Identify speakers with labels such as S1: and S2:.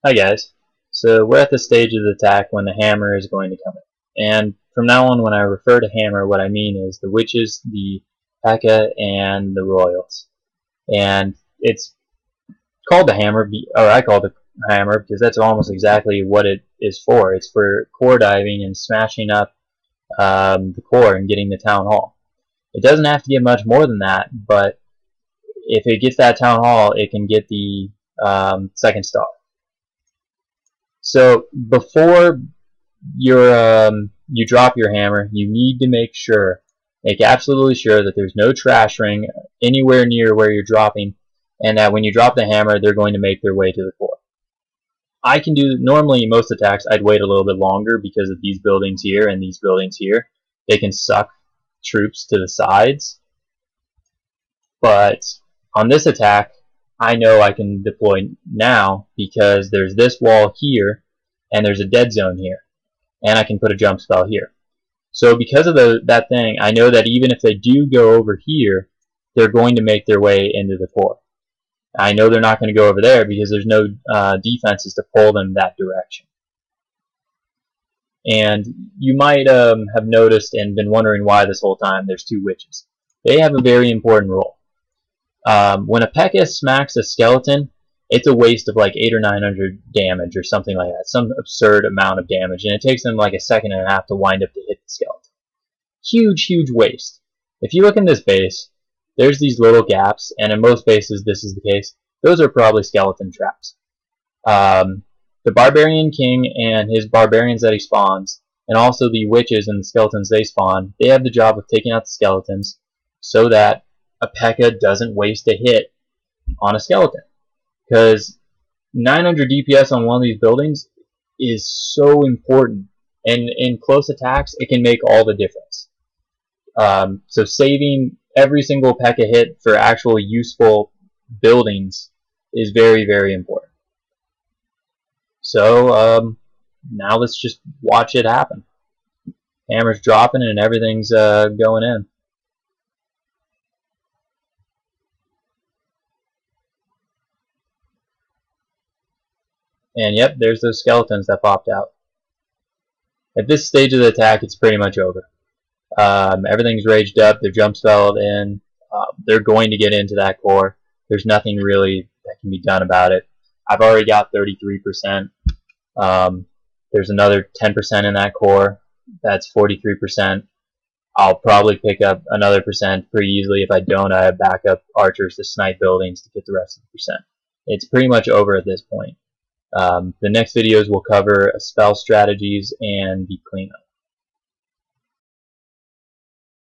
S1: Hi guys. So we're at the stage of the attack when the hammer is going to come in. And from now on, when I refer to hammer, what I mean is the witches, the pekka, and the royals. And it's called the hammer, or I call it the hammer because that's almost exactly what it is for. It's for core diving and smashing up the core and getting the town hall. It doesn't have to get much more than that, but if it gets that town hall, it can get the second star. So before you drop your hammer, you need to make absolutely sure that there's no trash ring anywhere near where you're dropping, and that when you drop the hammer, they're going to make their way to the core. I can do, normally most attacks, I'd wait a little bit longer because of these buildings here and these buildings here. They can suck troops to the sides, but on this attack, I know I can deploy now because there's this wall here and there's a dead zone here, and I can put a jump spell here. So because of that thing, I know that even if they do go over here, they're going to make their way into the core. I know they're not going to go over there because there's no defenses to pull them that direction. And you might have noticed and been wondering why this whole time there's two witches. They have a very important role. When a pekka smacks a skeleton, it's a waste of like 800 or 900 damage or something like that, some absurd amount of damage, and it takes them like a second and a half to wind up to hit the skeleton. Huge waste. If you look in this base, there's these little gaps, and in most bases this is the case. Those are probably skeleton traps. The Barbarian King and his barbarians that he spawns, and also the witches and the skeletons they spawn, they have the job of taking out the skeletons so that a pekka doesn't waste a hit on a skeleton. Because 900 DPS on one of these buildings is so important, and in close attacks it can make all the difference. So saving every single pekka hit for actual useful buildings is very important. So now let's just watch it happen. Hammer's dropping and everything's going in. And yep, there's those skeletons that popped out. At this stage of the attack, it's pretty much over. Everything's raged up, they're jump spelled in, they're going to get into that core. There's nothing really that can be done about it. I've already got 33%. There's another 10% in that core. That's 43%. I'll probably pick up another percent pretty easily. If I don't, I have backup archers to snipe buildings to get the rest of the percent. It's pretty much over at this point. The next videos will cover spell strategies and the cleanup.